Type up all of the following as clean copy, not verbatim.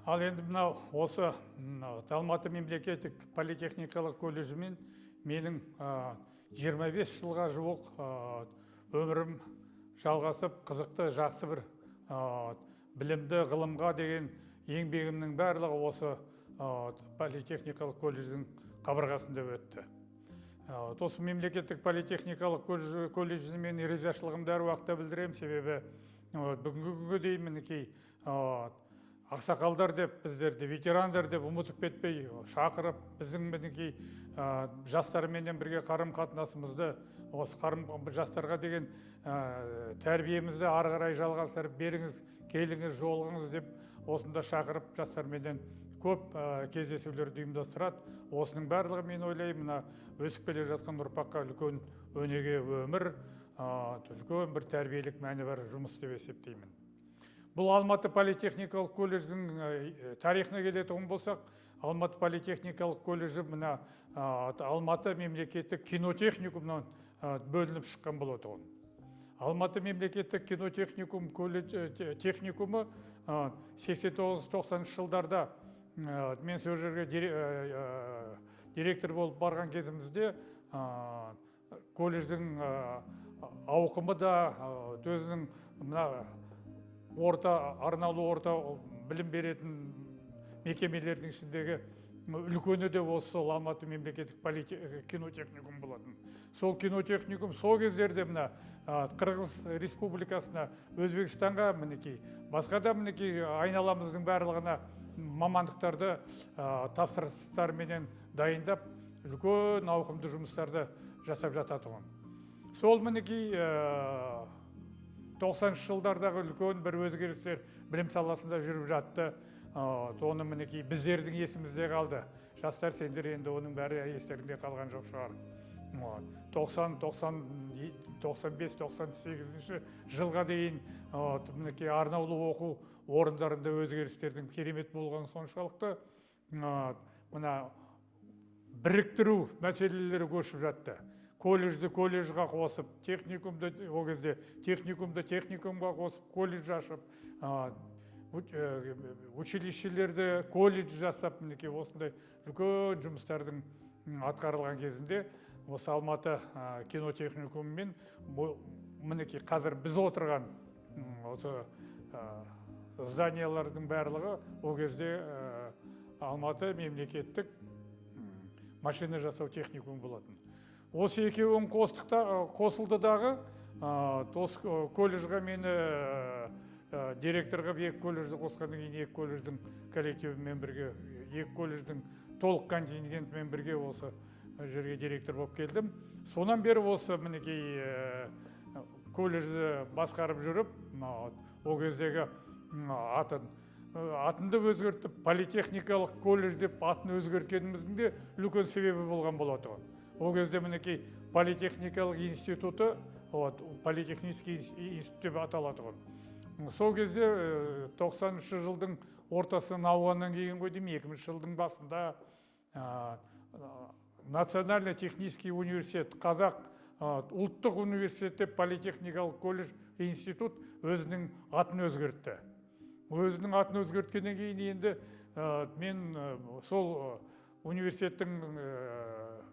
Ал енді мынау осы Алматы мемлекеттік политехникалық колледжімен менің 25 жылға жуық өмірім жалғасып, қызықты, жақсы бір білімді ғылымға деген еңбегімнің барлығы осы политехникалық колледждің қабырғасында өтті. Осы мемлекеттік политехникалық колледжіне мен ризашылығымды әр уақытта білдіремін, себебі бүгінгі күнге дейін мінекей ақсақалдар деп, біздерді ветерандар деп ұмытып кетпей шақырып, біздің мінекей жастарменен бірге қарым-қатынасымызды, осы жастарға деген тәрбиемізді ары қарай жалғастырып беріңіз, келіңіз, жолығыңыз деп осында шақырып жастарменен көп кездесулерді ұйымдастырады. Осының барлығы мен ойлаймын, өсіп келе жатқан ұрпаққа үлкен өнеге өмір, үлкен бір тәрбиелік мәні бар жұмыс деп есептеймін. Бұл Алматы политехникалық колледждің тарихына келетін болсақ, Алматы политехникалық колледжі мына Алматы мемлекеттік кинотехникумнан бөлініп шыққан болады. Алматы мемлекеттік кинотехникум техникумы 89-90 жылдарда мен сол жерге директор болып барған кезімізде колледждің ауқымы да өзінің арнаулы орта білім беретін мекемелердің ішіндегі үлкені де осы Алматы мемлекеттік кинотехникум болатын. Сол кинотехникум сол кездерде мына Қырғыз Республикасына, Өзбекстанға мінекей, басқа да мінекей айналамыздың барлығына мамандықтарды тапсырыстарменен дайындап, үлкен ауқымды жұмыстарды жасап жататұғын. Сол мінекей 90 жылдардағы үлкен бір өзгерістер білім саласында жүріп жатты. Оны мінекей біздердің есімізде қалды. Жастар, сендер енді оның бәрі естеріңде қалған жоқ шығар. 95-98 жылға дейін мінекей арнаулы оқу орындарында өзгерістердің керемет болған соншалықты мына біріктіру мәселелері көшіп жатты. Колледжді колледжға қосып, техникумды о кезде техникумға қосып, колледж ашып, училищелерді колледж жасап, мінекей осындай үлкен жұмыстардың атқарылған кезінде осы Алматы кинотехникумымен мінекей қазір біз отырған осы зданиялардың барлығы о кезде Алматы мемлекеттік машина жасау техникум болатын. Осы екеуін қосылды дағы, колледжға мені директорға екі колледжді қосқаннан кейін екі колледждің коллективімен бірге, екі колледждің толық контингентімен бірге осы жерге директор болып келдім. Сонан бері осы мінекей колледжді басқарып жүріп, о кездегі атынды өзгертіп, политехникалық колледж деп атын өзгерткеніміздің де үлкен себебі болған болады. О кезде мінекей политехникалық институты, политехнический институт деп аталады. Сол кезде 90-шы жылдың ортасынан ауғаннан кейін ғой деймін, 2000 жылдың басында Национальный технический университет, Қазақ ұлттық университет деп политехникалық колледж институт өзінің атын өзгертті. Өзінің атын өзгерткеннен кейін енді мен сол университеттің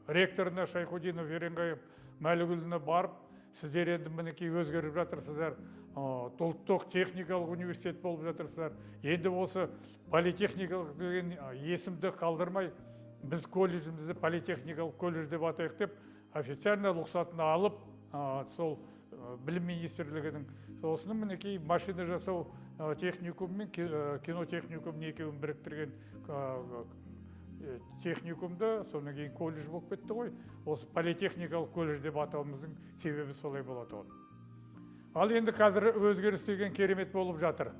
ректорына Шайхудинов Еренғайып Мәлігүліне барып, сіздер енді мінекей өзгеріп жатырсыздар, ұлттық техникалық университет болып жатырсыздар. Енді осы политехникалық деген есімді қалдырмай, біз колледжімізді политехникалық колледж деп атайық деп, официально рұқсатын алып, сол білім министрлігінің осының мінекей машина жасау техникум мен кинотехникум екеуін біріктірген техникумда, содан кейін колледж болып кетті ғой. Осы политехникалық колледж деп атауымыздың себебі солай болады. Ал енді қазір өзгеріс деген керемет болып жатыр.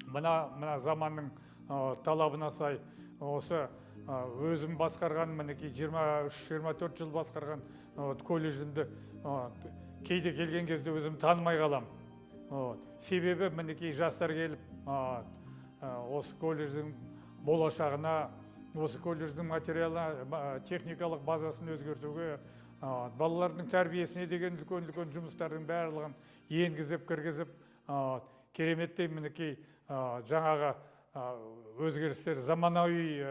Мына заманның талабына сай, осы өзім басқарған, мінекей 23-24 жыл басқарған колледжімді кейде келген кезде өзім танымай қалам. Себебі мінекей жастар келіп, осы колледждің болашағына, осы колледждің техникалық базасын өзгертуге, балалардың тәрбиесіне деген үлкен жұмыстардың барлығын енгізіп, кіргізіп, кереметтей мінекей жаңағы өзгерістер, заманауи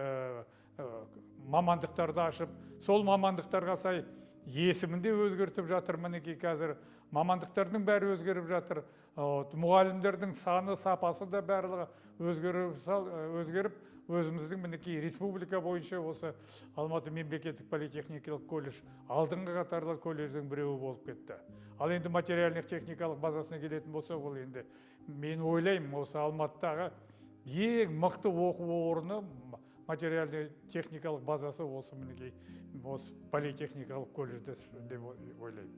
мамандықтарды ашып, сол мамандықтарға сай есімін де өзгертіп жатыр. Мінекей қазір мамандықтардың бәрі өзгеріп жатыр. Мұғалімдердің саны, сапасы да барлығы өзгеріп, өзіміздің мінекей республика бойынша осы Алматы мемлекеттік политехникалық колледж алдыңғы қатарлы колледждің біреуі болып кетті. Ал енді материалдық техникалық базасына келетін болса, ол енді мен ойлаймын, осы Алматыдағы ең мықты оқу орны, материалды техникалық базасы осы мінекей осы политехникалық колледжде деп ойлаймын.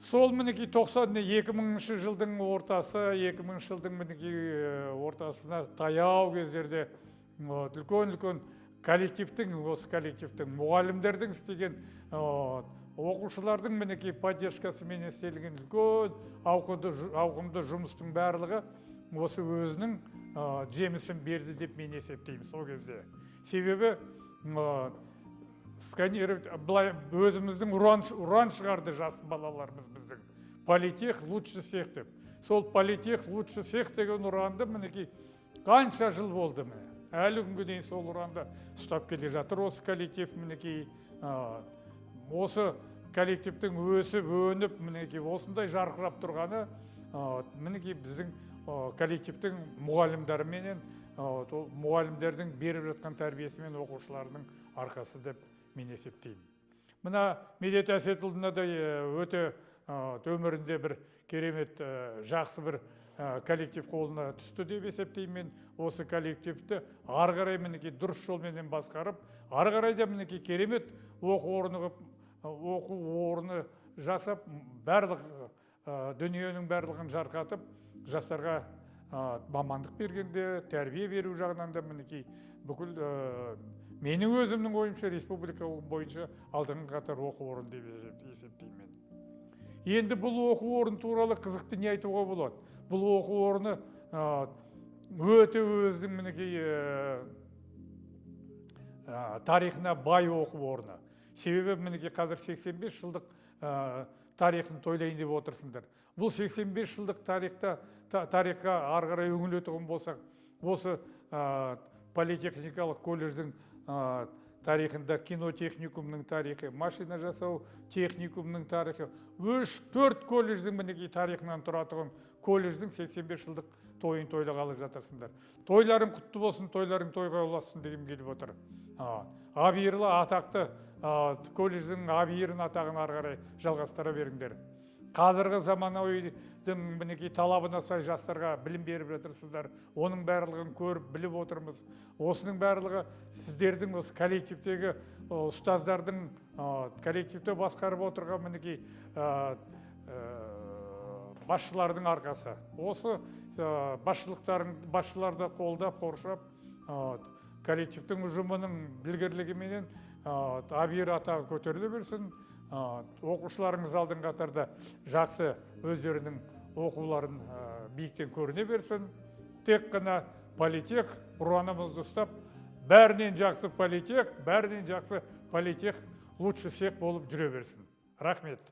Сол мінекей 2000 жылдың ортасы, 2000 жылдың мінекей ортасына таяу кездерде үлкен коллективтің, осы коллективтің мұғалімдердің істеген, оқушылардың мінекей поддержкасымен істелген үлкен ауқымды жұмыстың барлығы осы өзінің жемісін берді деп мен есептеймін сол кезде. Себебі өзіміздің ұран шығарды жас балаларымыз біздің. Политех лучше всех деп. Сол политех лучше всех деген ұранды мінекей қанша жыл болды міне. Әлі күнге дейін сол ұранды ұстап келе жатыр осы коллектив мінекей. Осы коллективтің өсіп, өніп мінекей осындай жарқырап тұрғаны мінекей біздің коллективтің мұғалімдеріменен, мұғалімдердің беріп жатқан тәрбиесі мен оқушыларының арқасы деп мен есептеймін. Мына Медет Әсетұлына да өте өмірінде бір керемет, жақсы бір коллектив қолына түсті деп есептеймін. Осы коллективті ары қарай мінекей дұрыс жолменен басқарып, ары қарай да мінекей керемет оқу орны жасап, барлық дүниенің барлығын жарқатып, жастарға мамандық бергенде, тәрбие беру жағынан да мінекей бүкіл менің өзімнің ойымша республика бойынша алдыңғы қатар оқу орны деп есептеймін. Енді бұл оқу орны туралы қызықты не айтуға болады? Бұл оқу орны өте өзінің мінекей тарихына бай оқу орны. Себебі мінекей қазір 85 жылдық тарихын тойлайын деп отырсыңдар. Бұл 85 жылдық тарихқа ары қарай үңілетін болсақ, осы политехникалық колледждің тарихында кинотехникумның тарихы, машина жасау техникумның тарихы, 3-4 колледждің мінекей тарихынан тұратын колледждің 85 жылдық тойын тойлағалы жатырсыңдар. Тойларың құтты болсын, тойларың тойға ұлассын дегім келіп отыр. Абиырлы атақты колледждің абиырын атағын ары қарай жалғастыра беріңдер. Қазіргі заманауидің мінекей талабына сай жастарға білім беріп жатырсыздар. Оның барлығын көріп, біліп отырмыз. Осының барлығы сіздердің осы коллективтегі ұстаздардың, коллективті басқарып отырған мінекей басшылардың арқасы. Осы басшыларды қолдап, қоршап, коллективтің ұжымының білгірлігіменен абир атағы көтеріле берсін. Оқушыларыңыз алдыңғы қатарда жақсы өздерінің оқуларын биіктен көріне берсін. Тек қана политех ұранымызды ұстап, бәрінен жақсы политех лучше всех болып жүре берсін. Рахмет.